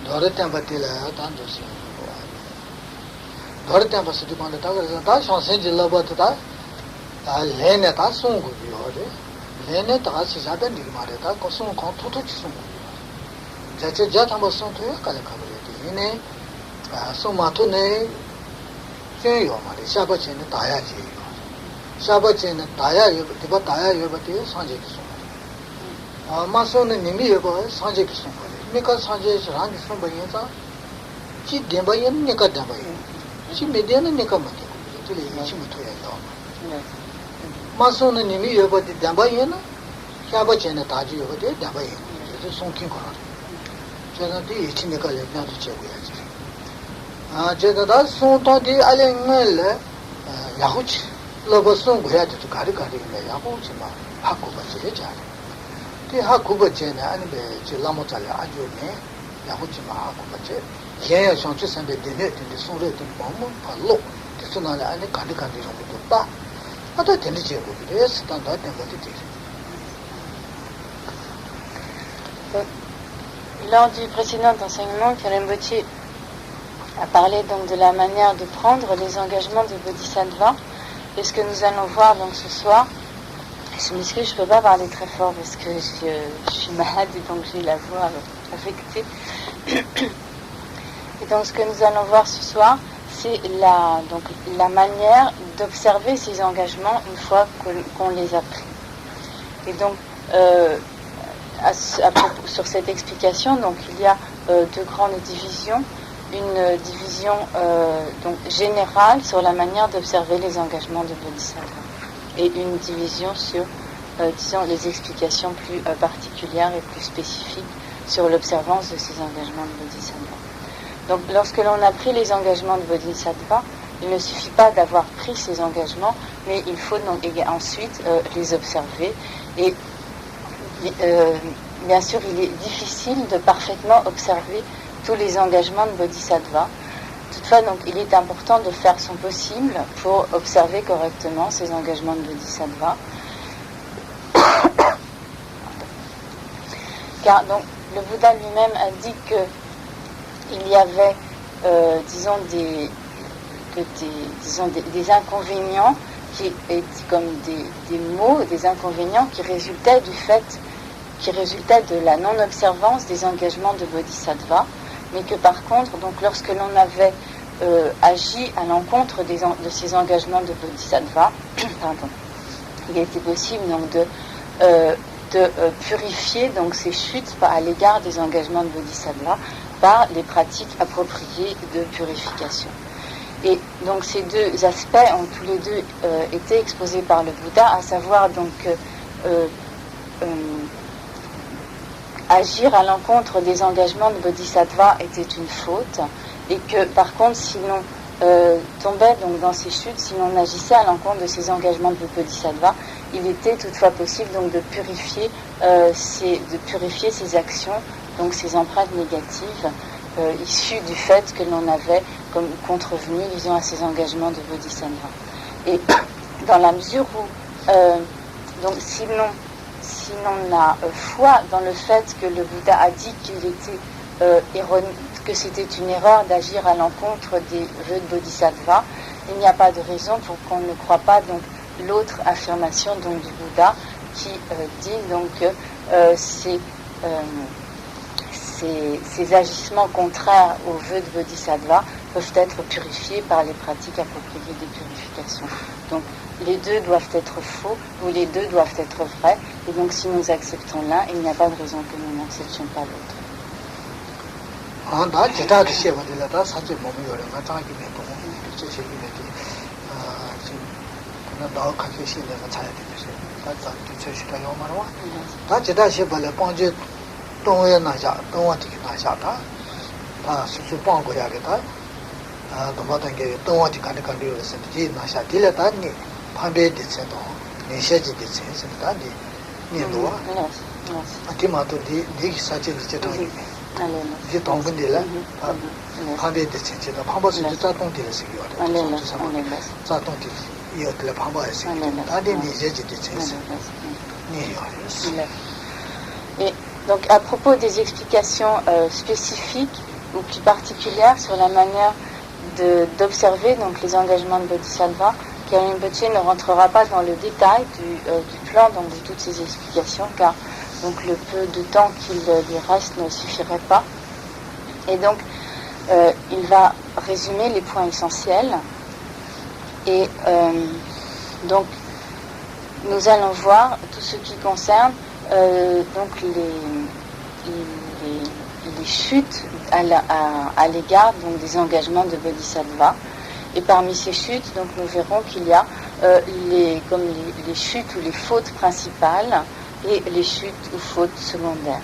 Dore Tempatilla, Tandos. Dore Tempest to Panda, Dash on Saint Labata, Leneta Sungu, Leneta Sisadan Mareta, Cosum Contutum. That's a Jatamoson to Calacabri, Somatune, Jayo, Sabachin, Tayaji. Sabachin, Taya, Tibataya, Yabati, Sanjay. Mason and Nimi, Sanjay Kisum. Nika Sanjay is Rangi from Bayanta. She Dembayan, Nika Dembayan. She Mediana Nikamaki, to the Ichimatoya. Mason and Nimi, but the Dembayana, Shabachin and Taji over there, Dembayan, the Son King. Janati, Chinika, not to check with. Jeddah, so Todi Allen, Yahuch, Loboson, we had to carry Yahuchima, Hakuba Jeja. Hakuba Jena and the Lamotala Ajune, Yahuchima Hakubache, here Sanchez and the Denet in the Sunday Bomb, Palo, the Sunala and the Kandikandi of the Ba. Other Tennessee would be less than that and what it is. Lors du précédent enseignement, Karen Botti a parlé donc de la manière de prendre les engagements de Bodhisattva. Et ce que nous allons voir donc ce soir, je m'excuse, je ne peux pas parler très fort parce que je suis malade et donc j'ai la voix affectée. Et donc ce que nous allons voir ce soir, c'est la manière d'observer ces engagements une fois qu'on les a pris. Et donc sur cette explication, donc il y a deux grandes divisions. Une division donc générale sur la manière d'observer les engagements de Bodhisattva et une division sur disons les explications plus particulières et plus spécifiques sur l'observance de ces engagements de Bodhisattva. Donc lorsque l'on a pris les engagements de Bodhisattva, il ne suffit pas d'avoir pris ces engagements, mais il faut donc ensuite les observer et bien sûr il est difficile de parfaitement observer tous les engagements de Bodhisattva. Toutefois, donc, il est important de faire son possible pour observer correctement ces engagements de Bodhisattva. Car donc, le Bouddha lui-même a dit qu'il y avait, disons, des inconvénients qui étaient comme des maux, des inconvénients qui résultaient de la non-observance des engagements de Bodhisattva. Mais que par contre, donc lorsque l'on avait agi à l'encontre de ces engagements de Bodhisattva, il était possible donc de purifier donc ces chutes à l'égard des engagements de Bodhisattva par les pratiques appropriées de purification. Et donc ces deux aspects ont tous les deux été exposés par le Bouddha, à savoir donc agir à l'encontre des engagements de Bodhisattva était une faute et que par contre si l'on tombait donc dans ces chutes, si l'on agissait à l'encontre de ces engagements de Bodhisattva, il était toutefois possible donc de purifier ces actions, donc ces empreintes négatives issues du fait que l'on avait comme contrevenu, disons, à ces engagements de Bodhisattva. Et dans la mesure où donc si l'on a foi dans le fait que le Bouddha a dit qu'il était que c'était une erreur d'agir à l'encontre des vœux de Bodhisattva, il n'y a pas de raison pour qu'on ne croie pas donc l'autre affirmation donc du Bouddha qui dit donc que ces agissements contraires aux vœux de Bodhisattva peuvent être purifiés par les pratiques appropriées de purification. Donc les deux doivent être faux ou les deux doivent être vrais, et donc si nous acceptons l'un, il n'y a pas de raison que nous n'acceptions pas l'autre. Et Donc à propos des explications spécifiques ou plus particulières sur la manière d'observer donc les engagements de Bodhisattva, Karen Rinpoche ne rentrera pas dans le détail du plan, donc de toutes ces explications, car donc le peu de temps qu'il lui reste ne suffirait pas. Et donc il va résumer les points essentiels. Et donc nous allons voir tout ce qui concerne donc les chutes à l'égard donc des engagements de Bodhisattva. Et parmi ces chutes, donc nous verrons qu'il y a les chutes ou les fautes principales et les chutes ou fautes secondaires.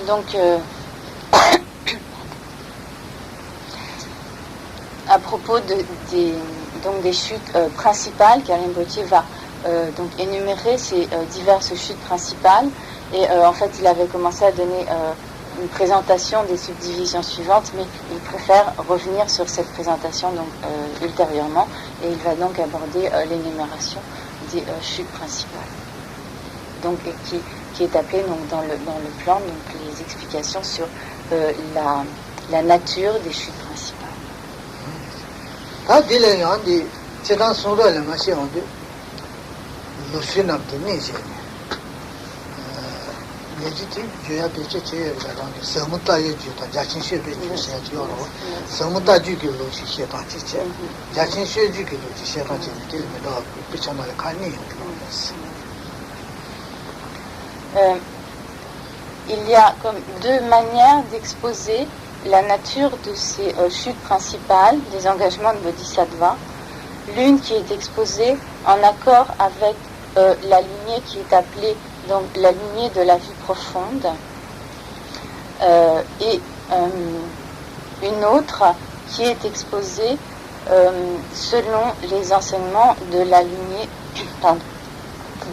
Donc, à propos des chutes principales, Karen Rinpoche va donc énumérer ces diverses chutes principales. Et en fait, il avait commencé à donner une présentation des subdivisions suivantes, mais il préfère revenir sur cette présentation donc, ultérieurement, et il va donc aborder l'énumération des chutes principales. Donc, qui est appelée donc, dans le plan donc, les explications sur la nature des chutes principales. Il y a comme deux manières d'exposer la nature de ces chutes principales, des engagements de Bodhisattva. L'une qui est exposée en accord avec la lignée qui est appelée donc la lignée de la vie profonde, et une autre qui est exposée selon les enseignements de la lignée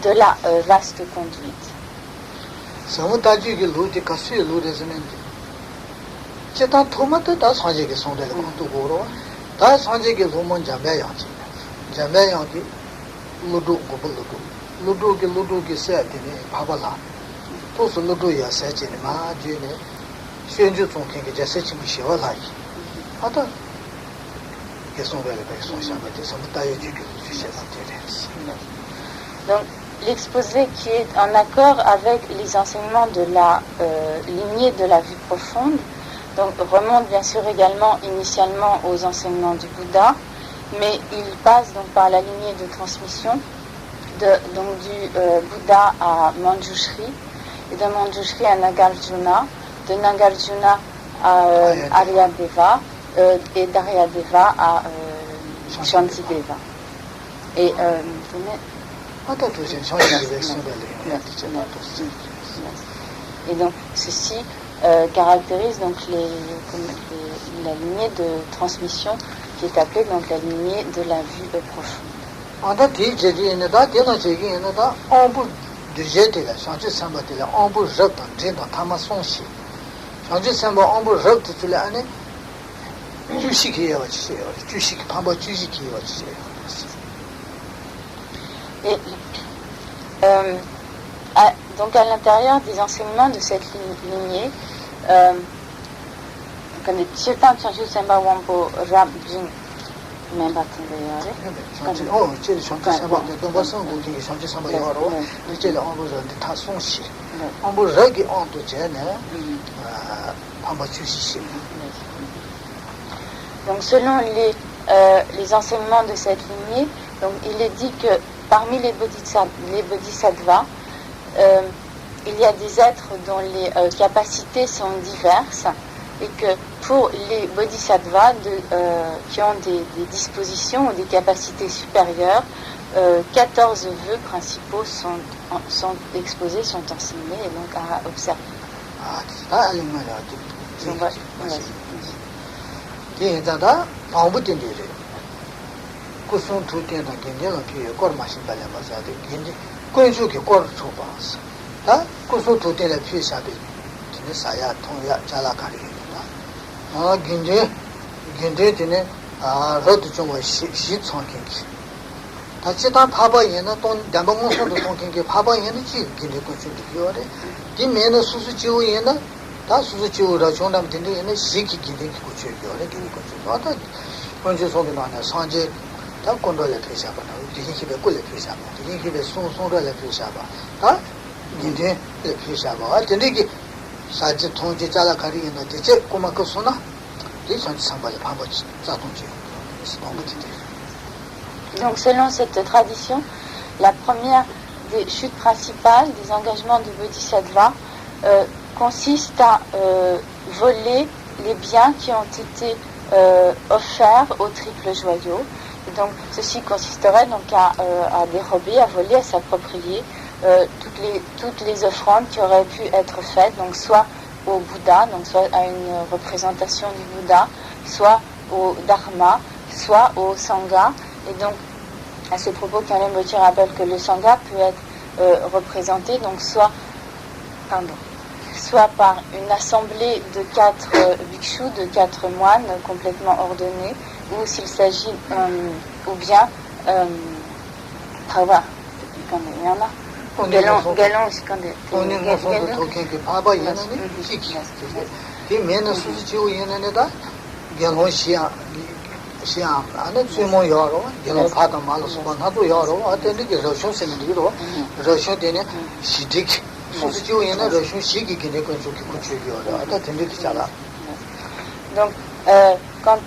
de la vaste conduite. Donc, l'exposé qui est en accord avec les enseignements de la lignée de la vie profonde, donc remonte bien sûr également initialement aux enseignements du Bouddha, mais il passe donc par la lignée de transmission donc du Bouddha à Manjushri, et de Manjushri à Nagarjuna, de Nagarjuna à Aryadeva, et d'Aryadeva à Shantideva. Et et donc ceci caractérise donc la lignée de transmission qui est appelée donc la lignée de la vue profonde. Et donc à l'intérieur des enseignements de cette lignée, donc selon les enseignements de cette lignée, donc il est dit que parmi les bodhisattvas, il y a des êtres dont les capacités sont diverses et que pour les bodhisattvas qui ont des dispositions ou des capacités supérieures, 14 vœux principaux sont exposés, sont enseignés et donc à observer. Donc selon cette tradition, la première des chutes principales des engagements de bodhisattva consiste à voler les biens qui ont été offerts au triple joyau. Et donc ceci consisterait donc à dérober, à voler, à s'approprier toutes les offrandes qui auraient pu être faites, donc soit au Bouddha, donc soit à une représentation du Bouddha, soit au Dharma, soit au Sangha. Et donc à ce propos, Khyalen Rinpoche rappelle que le Sangha peut être représenté donc soit par une assemblée de 4 bhikshus, de 4 moines complètement ordonnés, ou s'il s'agit ou bien donc quant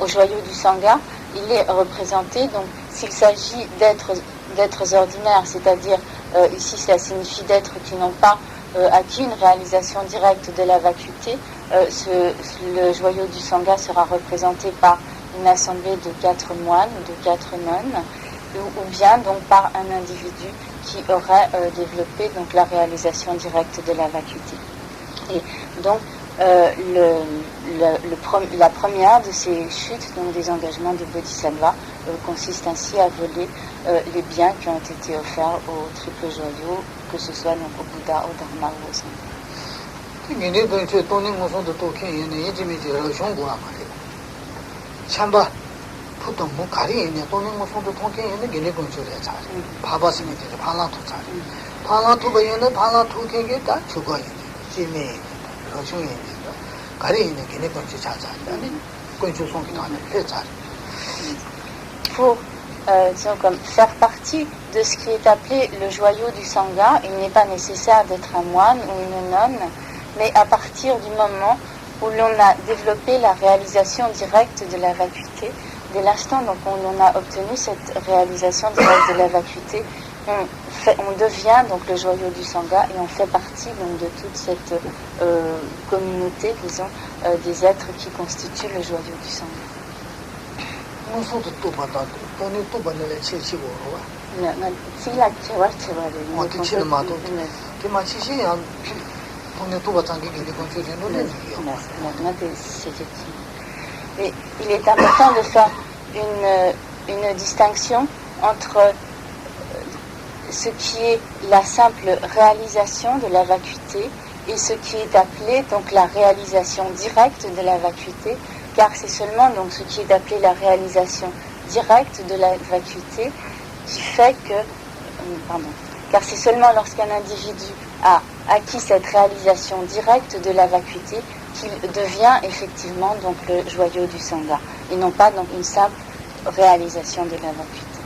au joyau du Sangha, il est représenté, donc s'il s'agit d'êtres ordinaires, c'est-à-dire ici cela signifie d'êtres qui n'ont pas acquis une réalisation directe de la vacuité, le joyau du Sangha sera représenté par une assemblée de 4 moines, de 4 nonnes, ou bien donc par un individu qui aurait développé donc la réalisation directe de la vacuité. Et donc la première de ces chutes, donc des engagements de bodhisattva, consiste ainsi à voler les biens qui ont été offerts au triple joyau, que ce soit donc au Bouddha, au Dharma ou au Sangha. Pour faire partie de ce qui est appelé le joyau du Sangha, il n'est pas nécessaire d'être un moine ou une nonne, mais à partir du moment où l'on a développé la réalisation directe de la vacuité, dès l'instant donc où l'on a obtenu cette réalisation directe de la vacuité, on devient donc le joyau du Sangha et on fait partie donc de toute cette communauté, disons, des êtres qui constituent le joyau du Sangha. Et il est important de faire une distinction entre ce qui est la simple réalisation de la vacuité et ce qui est appelé donc la réalisation directe de la vacuité, car c'est seulement donc ce qui est appelé la réalisation directe de la vacuité qui fait que car c'est seulement lorsqu'un individu a acquis cette réalisation directe de la vacuité qu'il devient effectivement donc le joyau du Sangha, et non pas donc une simple réalisation de la vacuité.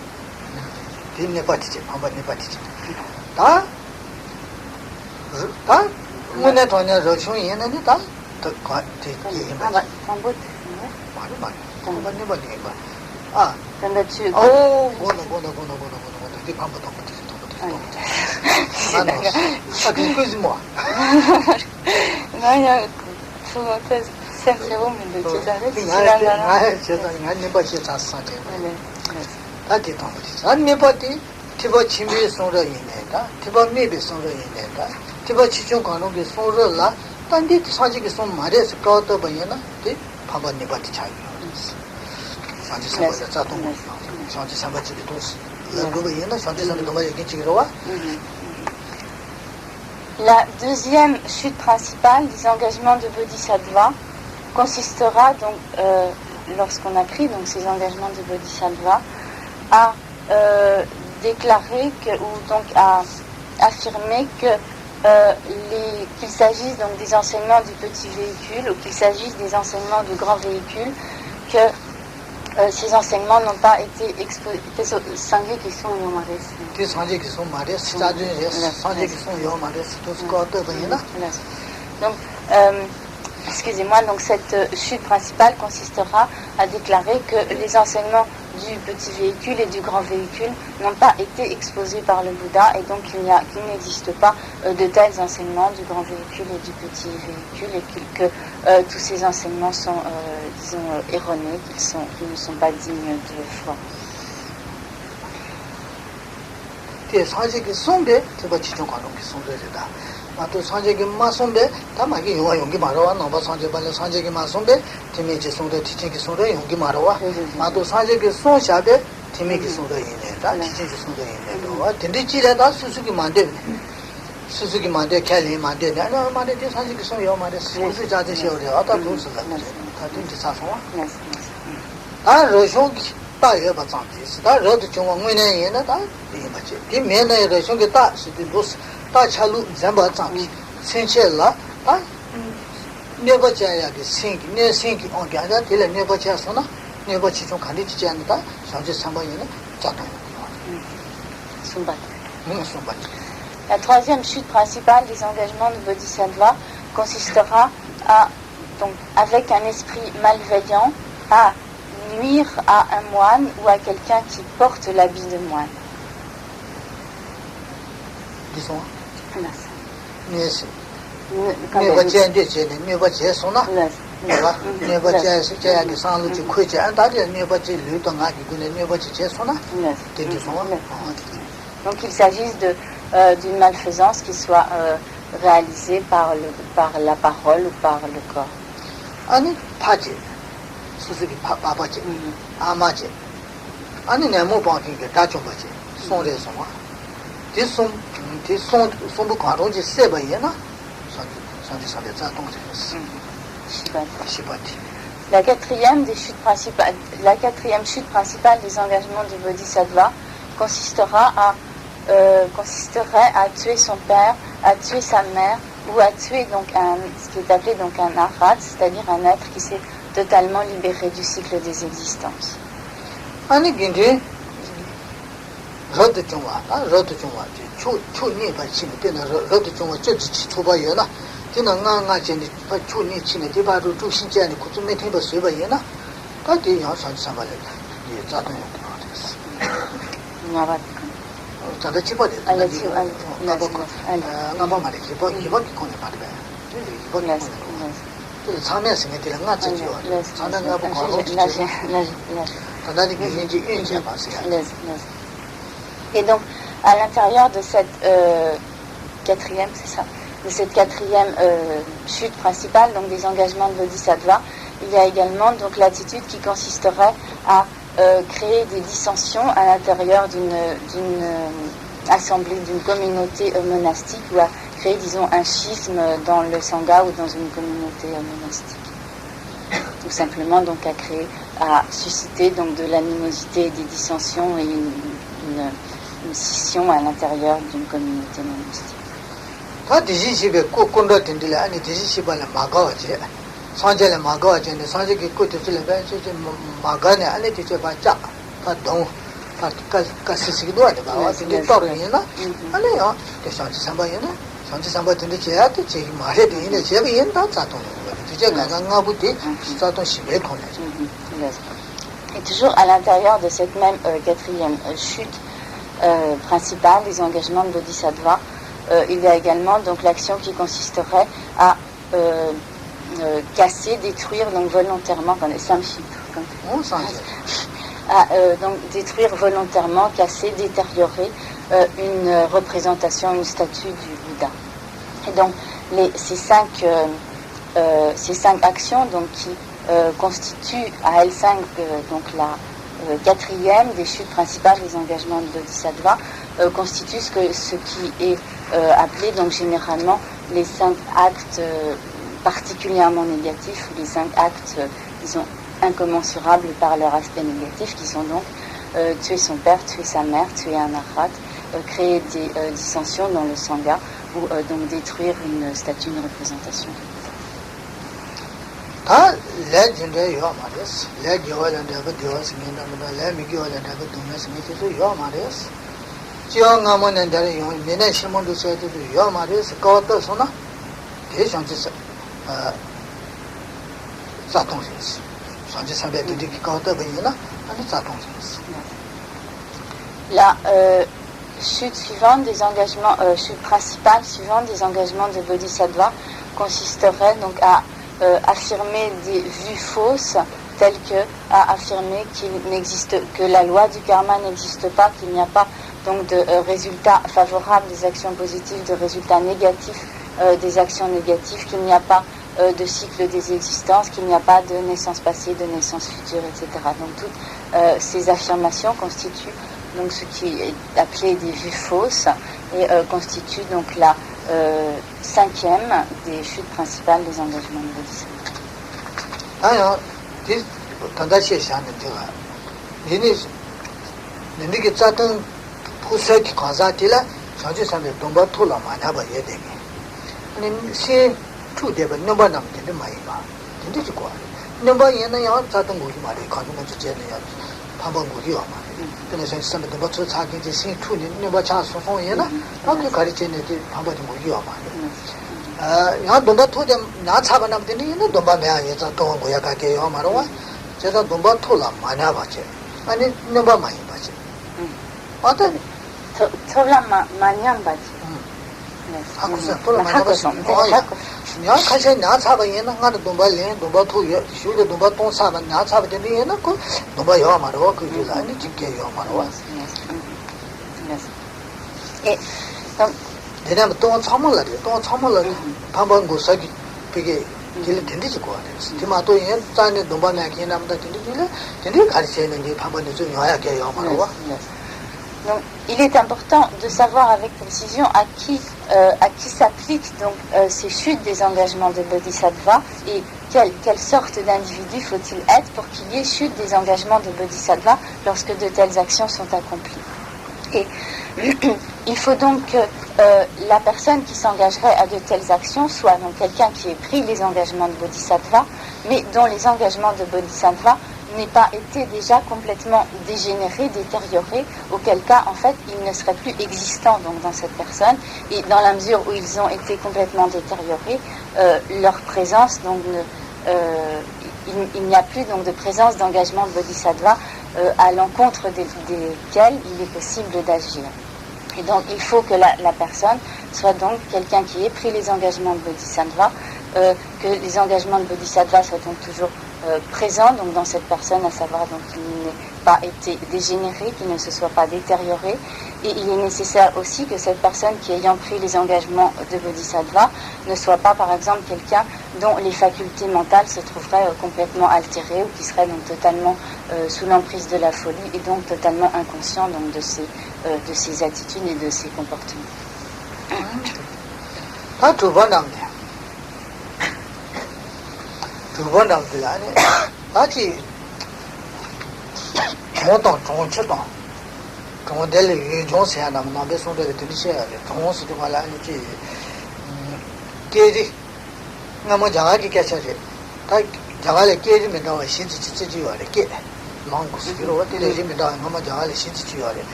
La deuxième chute principale des engagements de Bodhisattva consistera donc, lorsqu'on a pris donc ces engagements de Bodhisattva, à déclarer ou donc à affirmer que qu'il s'agisse donc des enseignements du petit véhicule ou qu'il s'agisse des enseignements du grand véhicule, que ces enseignements n'ont pas été exposés. Donc, excusez-moi, donc cette chute principale consistera à déclarer que les enseignements du petit véhicule et du grand véhicule n'ont pas été exposés par le Bouddha, et donc qu'il n'existe pas de tels enseignements du grand véhicule et du petit véhicule, et que tous ces enseignements sont, disons, erronés, qu'ils ne sont pas dignes de foi. 마또 산제기 마송베 다마기 용기 말아와 넘바 산제 발레 산제기 마송베 티미지 송데 티치기 송데 용기 말아와 마또 산제기 송샤베 티미기 송데 이네다 티치기 송데 이네도 딘디지레다 수수기 만데 수수기 만데 캘리 만데 나나 만데 산제기 송요 만데 수수 자제 시오려 아다 도스가 다 딘디 사송와 아 로쇼기 다예 바장지 다 로드 중앙 문에 예나다 이마지 디메네 로쇼기 다 시디 도스 다 차루 잠바 장기 생체라 아 네버자야게 생기 네 생기 온게가 될래 네버자서나 네버치 좀 간디지 않는다 상제 3번이네 자동 Sumbat. La troisième chute principale des engagements de Bodhisattva consistera à, donc, avec un esprit malveillant, à nuire à un moine ou à quelqu'un qui porte l'habit de moine. Disons. Yes. Donc il s'agisse d'une malfaisance qui soit réalisée par la parole ou par le corps. La quatrième chute principale des engagements du Bodhisattva consisterait à tuer son père, à tuer sa mère, ou à tuer donc ce qui est appelé donc un arhat, c'est-à-dire un être qui s'est totalement libéré du cycle des existences. Et donc, à l'intérieur de cette quatrième, c'est ça, cette quatrième chute principale, donc des engagements de Bodhisattva, il y a également donc l'attitude qui consisterait à créer des dissensions à l'intérieur d'une assemblée, d'une communauté monastique, ou à créer, disons, un schisme dans le sangha ou dans une communauté monastique. Ou simplement donc à susciter donc de l'animosité et des dissensions et une scission à l'intérieur d'une communauté monastique. Et toujours à l'intérieur de cette même quatrième chute principale des engagements de Bodhisattva, il y a également donc l'action qui consisterait à casser, détruire donc volontairement, donc détruire volontairement, casser, détériorer une représentation, une statue du Bouddha. Et donc ces cinq actions donc qui constituent à elles cinq donc la quatrième des chutes principales des engagements de Bodhisattva, constituent ce qui est appelé donc généralement les 5 actes particulièrement négatifs, ou les 5 actes disons incommensurables par leur aspect négatif, qui sont donc tuer son père, tuer sa mère, tuer un arhat, créer des dissensions dans le sangha, ou donc détruire une statue, une représentation. La chute suivante des engagements, chute principale suivante des engagements de Bodhisattva consisterait donc à affirmer des vues fausses, telles que à affirmer que la loi du karma n'existe pas, qu'il n'y a pas donc de résultats favorables des actions positives, de résultats négatifs des actions négatives, qu'il n'y a pas de cycle des existences, qu'il n'y a pas de naissance passée, de naissance future, etc. Donc toutes ces affirmations constituent donc ce qui est appelé des vues fausses et constituent donc la cinquième des chutes principales des engagements de Donc, il est important de savoir avec précision à qui s'appliquent donc ces chutes des engagements de Bodhisattva et quelle sorte d'individu faut-il être pour qu'il y ait chute des engagements de Bodhisattva lorsque de telles actions sont accomplies. Et il faut donc que la personne qui s'engagerait à de telles actions soit donc quelqu'un qui ait pris les engagements de Bodhisattva, mais dont les engagements de Bodhisattva n'aient pas été déjà complètement dégénérés, détériorés, auquel cas, en fait, ils ne seraient plus existants donc, dans cette personne. Et dans la mesure où ils ont été complètement détériorés, leur présence, donc, il n'y a plus donc, de présence d'engagement de Bodhisattva à l'encontre desquels il est possible d'agir. Et donc, il faut que la personne soit donc quelqu'un qui ait pris les engagements de Bodhisattva, que les engagements de Bodhisattva soient donc toujours présent donc dans cette personne, à savoir donc qu'il n'ait pas été dégénéré, qu'il ne se soit pas détérioré. Et il est nécessaire aussi que cette personne qui ayant pris les engagements de Bodhisattva ne soit pas par exemple quelqu'un dont les facultés mentales se trouveraient complètement altérées ou qui serait donc totalement sous l'emprise de la folie et donc totalement inconscient donc de ses attitudes et de ses comportements.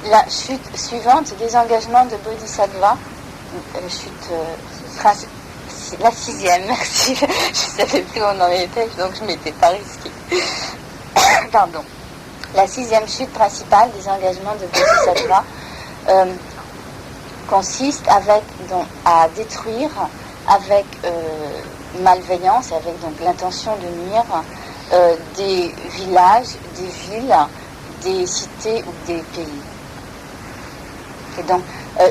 La chute suivante des engagements de Bodhisattva, la sixième, merci, je ne savais plus où on en était, donc je ne m'étais pas risquée. Pardon. La sixième chute principale des engagements de Bodhisattva consiste à détruire avec malveillance, avec donc l'intention de nuire des villages, des villes, des cités ou des pays. Et donc,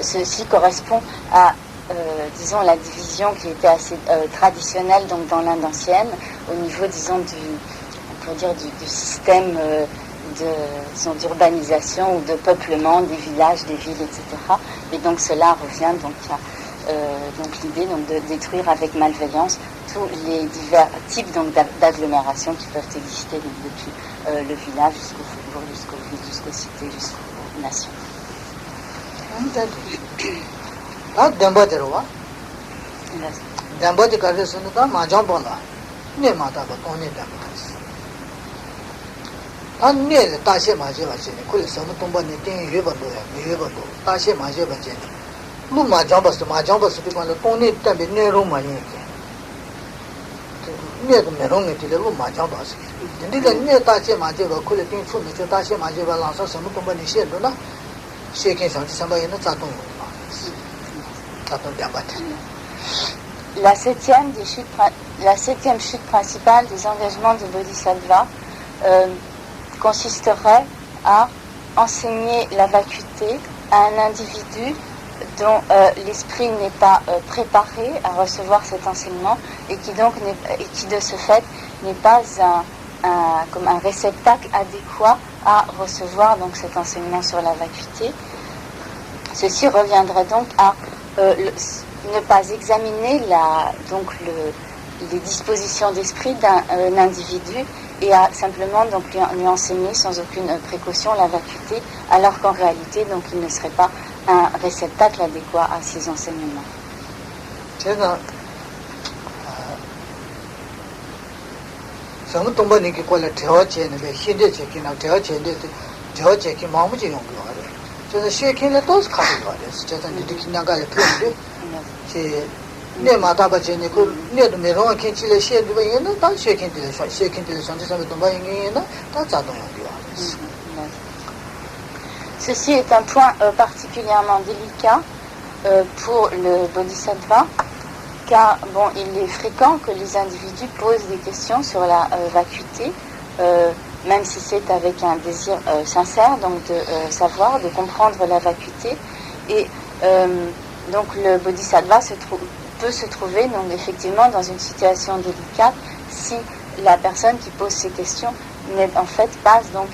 ceci correspond à, disons, la division qui était assez traditionnelle donc, dans l'Inde ancienne, au niveau, disons, du système d'urbanisation ou de peuplement des villages, des villes, etc. Et donc, cela revient donc, à l'idée donc, de détruire avec malveillance tous les divers types donc, d'agglomérations qui peuvent exister donc, depuis le village jusqu'au faubourg, jusqu'aux villes, jusqu'aux cités, jusqu'aux nations. La septième chute principale des engagements de Bodhisattva consisterait à enseigner la vacuité à un individu dont l'esprit n'est pas préparé à recevoir cet enseignement et qui donc qui de ce fait n'est pas comme un réceptacle adéquat à recevoir donc cet enseignement sur la vacuité. Ceci reviendrait donc à ne pas examiner les dispositions d'esprit d'un individu et à simplement donc lui enseigner sans aucune précaution la vacuité, alors qu'en réalité donc il ne serait pas un réceptacle adéquat à ces enseignements. Ceci est un point particulièrement délicat pour le Bodhisattva, car il est fréquent que les individus posent des questions sur la vacuité, même si c'est avec un désir sincère, donc de savoir, de comprendre la vacuité. Et donc le Bodhisattva peut se trouver donc effectivement dans une situation délicate si la personne qui pose ces questions n'est en fait pas donc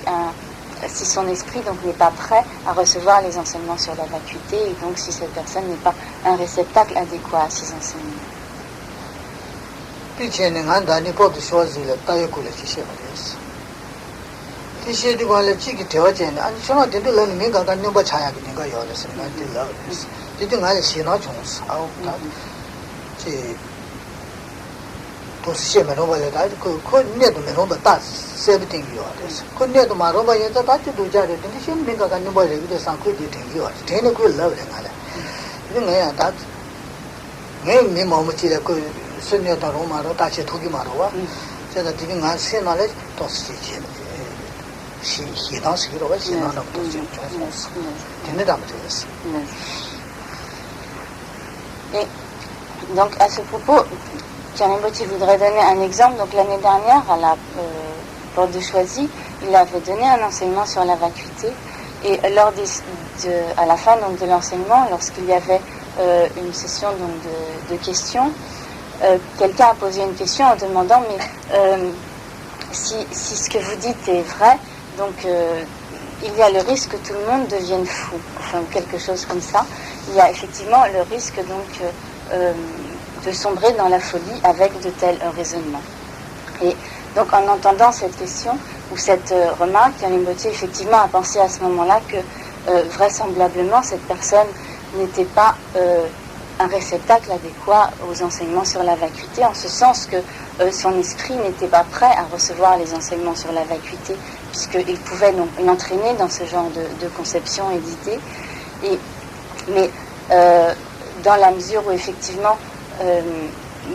si son esprit donc n'est pas prêt à recevoir les enseignements sur la vacuité et donc si cette personne n'est pas un réceptacle adéquat à ces enseignements. Tishi di wale chiki tewa chene, ani shona dindu lani minga ka nyumba chaya ki ninga yore se, nga di lao desi. Didi nga le shina chongs, ao ta, chi, tosi she me romba le ta, ko nedo me romba ta sebi tingi yore se. Ko nedo ma romba yenza ta chi du jare, dindi she minga ka nyumba le vide san kui di tingi yore, teni kui lao le nga le. Didi nga ya ta, nga mi mamu chi le kui sunyo ta romba ro, ta chi togi ma ro wa, cheda didi nga shina le tosi chi chene. Et donc à ce propos, Pierre Rimbaud voudrait donner un exemple. Donc l'année dernière, à la porte de Choisy, il avait donné un enseignement sur la vacuité. Et lors à la fin donc, de l'enseignement, lorsqu'il y avait une session donc, de questions, quelqu'un a posé une question en demandant mais si ce que vous dites est vrai, donc il y a le risque que tout le monde devienne fou, enfin quelque chose comme ça. Il y a effectivement le risque donc de sombrer dans la folie avec de tels raisonnements. Et donc en entendant cette question ou cette remarque, Pierre Rimbaud effectivement a pensé à ce moment-là que vraisemblablement cette personne n'était pas un réceptacle adéquat aux enseignements sur la vacuité, en ce sens que son esprit n'était pas prêt à recevoir les enseignements sur la vacuité, puisqu'il pouvait donc l'entraîner dans ce genre de conception et d'idées. Mais dans la mesure où effectivement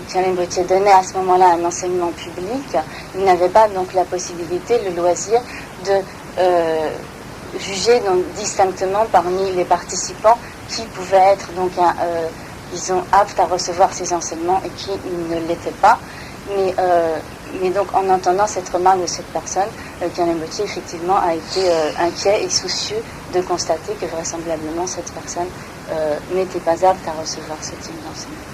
Pierre Rimbaud donnait à ce moment-là un enseignement public, il n'avait pas donc la possibilité, le loisir de juger donc distinctement parmi les participants qui pouvaient être donc disons aptes à recevoir ces enseignements et qui ne l'étaient pas. Mais donc en entendant cette remarque de cette personne, Pierre Rimbaud effectivement a été inquiet et soucieux de constater que vraisemblablement cette personne n'était pas apte à recevoir ce type d'enseignement.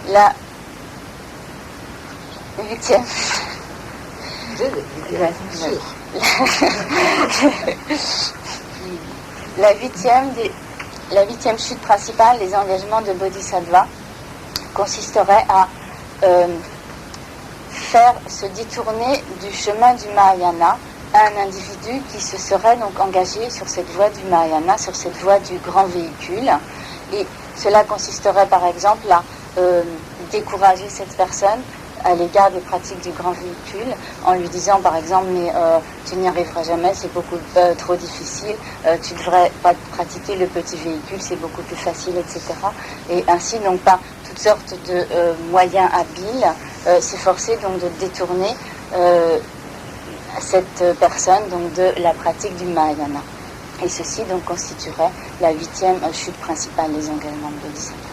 La huitième. La huitième chute principale des engagements de Bodhisattva consisterait à faire se détourner du chemin du Mahayana un individu qui se serait donc engagé sur cette voie du Mahayana, sur cette voie du grand véhicule. Et cela consisterait par exemple à décourager cette personne à l'égard des pratiques du grand véhicule, en lui disant par exemple mais tu n'y arriveras jamais, c'est beaucoup trop difficile, tu devrais pas pratiquer le petit véhicule, c'est beaucoup plus facile, etc. Et ainsi donc par toutes sortes de moyens habiles, s'efforcer donc de détourner cette personne donc de la pratique du Mahayana. Et ceci donc constituerait la huitième chute principale des engagements de Bodhisattva.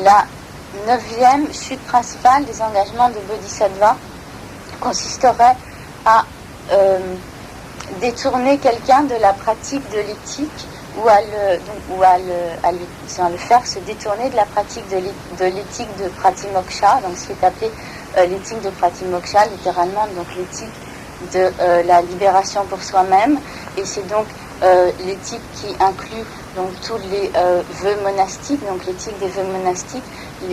La neuvième chute principale des engagements de Bodhisattva consisterait à détourner quelqu'un de la pratique de l'éthique ou à le faire se détourner de la pratique de l'éthique de Pratimoksha, donc ce qui est appelé l'éthique de Pratimoksha, littéralement donc l'éthique de la libération pour soi-même. Et c'est donc l'éthique qui inclut donc tous les vœux monastiques, donc l'éthique des vœux monastiques,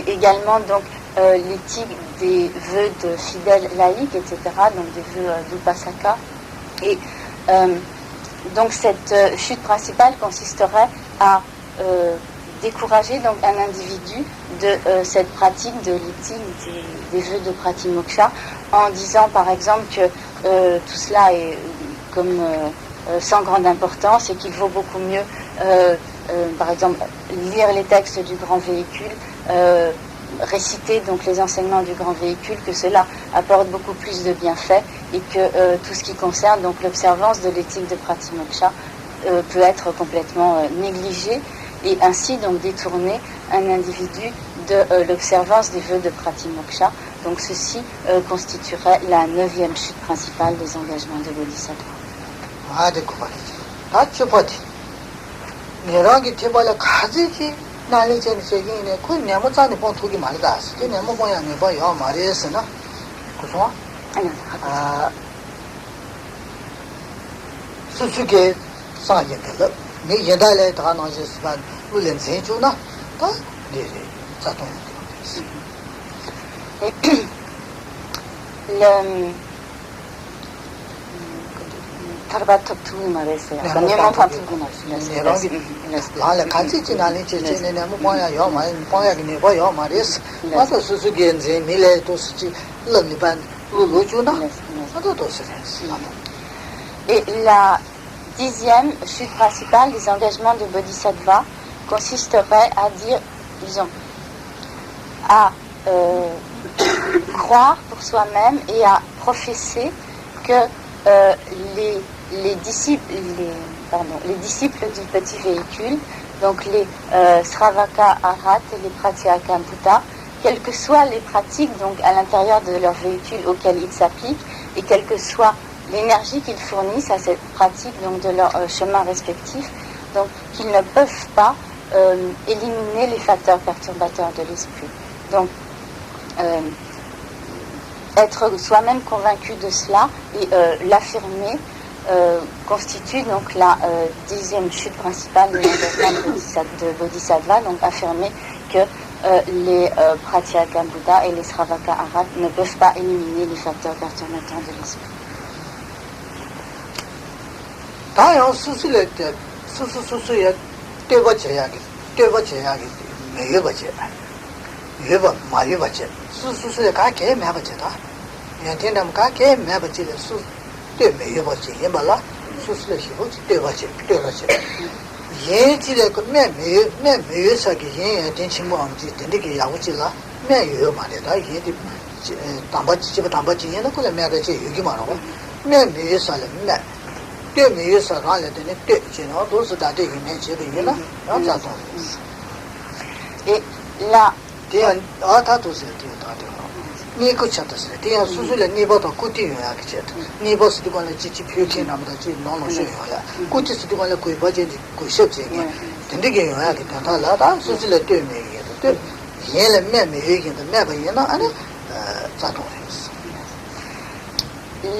également donc l'éthique des vœux de fidèles laïcs, etc., donc des vœux d'Upasaka. Et donc cette chute principale consisterait à décourager donc un individu de cette pratique de l'éthique des vœux de pratimoksha, en disant par exemple que tout cela est comme sans grande importance et qu'il vaut beaucoup mieux par exemple lire les textes du grand véhicule, réciter donc les enseignements du grand véhicule, que cela apporte beaucoup plus de bienfaits et que tout ce qui concerne donc l'observance de l'éthique de pratimoksha peut être complètement négligé et ainsi donc détourner un individu de l'observance des vœux de pratimoksha. Donc ceci constituerait la 9e chute principale des engagements de Bodhisattva. Et la 10e chute principale des engagements de Bodhisattva consisterait à dire, disons, à croire pour soi-même et à professer que les disciples du petit véhicule, donc les Sravaka Arhat et les Pratyeka Buddha, quelles que soient les pratiques donc à l'intérieur de leur véhicule auxquelles ils s'appliquent et quelle que soit l'énergie qu'ils fournissent à cette pratique donc de leur chemin respectif, donc qu'ils ne peuvent pas éliminer les facteurs perturbateurs de l'esprit. Donc être soi-même convaincu de cela et l'affirmer constitue donc la 10e chute principale de l'engagement de Bodhisattva, donc affirmer que les Pratyeka Buddha et les Sravaka Arhat ne peuvent pas éliminer les facteurs perturbateurs de l'esprit. Et là,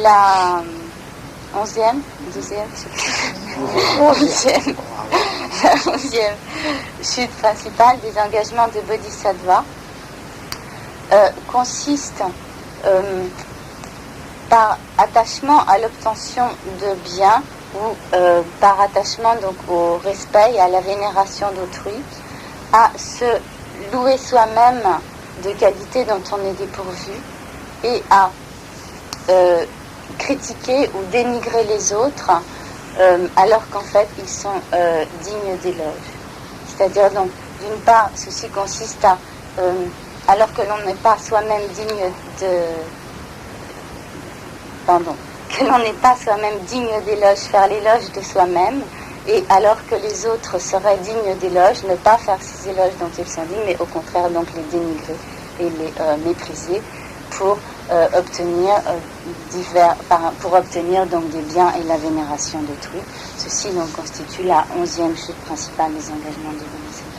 la 11e chute principale des engagements de Bodhisattva consiste par attachement à l'obtention de biens ou par attachement donc au respect et à la vénération d'autrui, à se louer soi-même de qualités dont on est dépourvu et à critiquer ou dénigrer les autres alors qu'en fait ils sont dignes d'éloge. C'est-à-dire donc d'une part ceci consiste à alors que l'on n'est pas soi-même digne d'éloge, faire l'éloge de soi-même, et alors que les autres seraient dignes d'éloge, ne pas faire ces éloges dont ils sont dignes, mais au contraire donc les dénigrer et les mépriser pour obtenir donc des biens et la vénération d'autrui. Ceci donc constitue la 11e chute principale des engagements de Bodhisattva.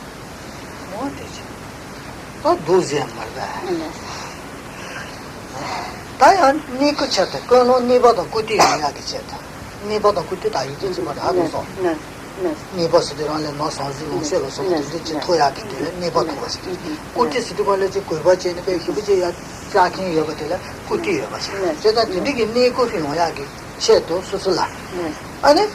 12e Taya niku chata, kono nipa to kuti yaki chata. Nipa da kuti ta yiji chi ma da do so. Nipa si de ran le no sa zi lo se lo so de chi to ya ki de nipa to was. Kuti si de ko le chi ko ba che ne pe ki bu che ya cha kin yo ba de le kuti yo ba si. Je da de ki ni ko fi no ya ki che to su su la. Ane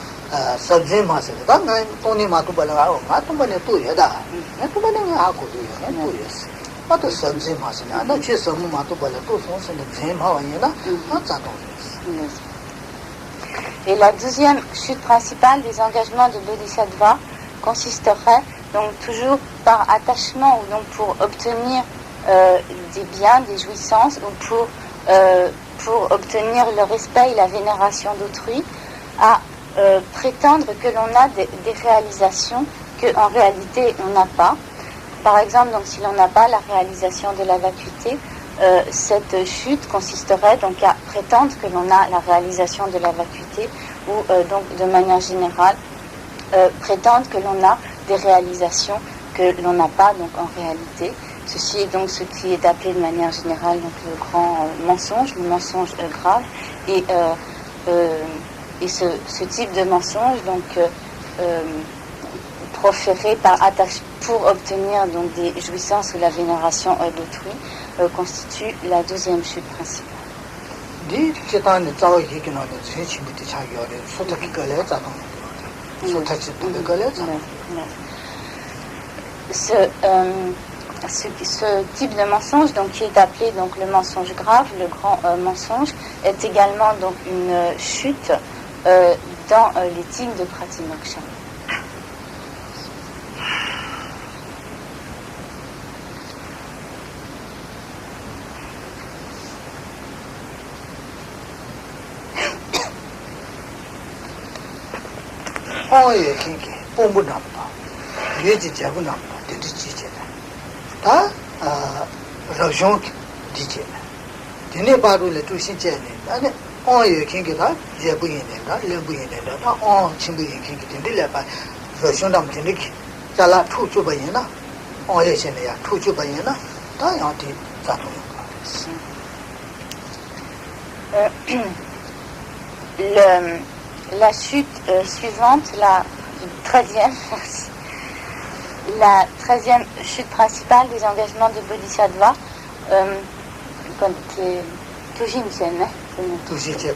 sabzi ma se da na to ni ma tu ba la o ma tu ba ne tu ye da. Ne tu ba ne ha ko du ye ne tu ye si. Ma tu sabzi ma se na na che sa mu ma tu ba la tu so se ne zhen ma wa ye na ma za to ye. Et la deuxième chute principale des engagements de Bodhisattva consisterait donc toujours par attachement ou donc pour obtenir des biens, des jouissances ou pour obtenir le respect et la vénération d'autrui, à prétendre que l'on a des réalisations qu'en réalité on n'a pas. Par exemple, donc, si l'on n'a pas la réalisation de la vacuité, cette chute consisterait donc à prétendre que l'on a la réalisation de la vacuité ou donc de manière générale prétendre que l'on a des réalisations que l'on n'a pas donc en réalité. Ceci est donc ce qui est appelé de manière générale donc le grand mensonge, le mensonge grave et ce type de mensonge donc proféré par attache pour obtenir donc des jouissances ou la vénération d'autrui constitue la deuxième chute principale. Ce type de mensonge donc qui est appelé donc le mensonge grave, le grand mensonge, est également donc une chute dans l'éthique de Pratimoksha. Oye kinki pombu nampa yeji jabu nampa de chi che ta rajon di che dine baru le tu sin che ne ane oye kinki ta jabu yin ne da le bu yin ne da on chimbu yin kinki de le ba rajon dam de ki jala thu chu ba yin na oye che ne ya thu chu ba yin na ta ya ti za to La chute suivante, la 13e chute principale des engagements de Bodhisattva, qui est Tujin Chen. Tujin Chen,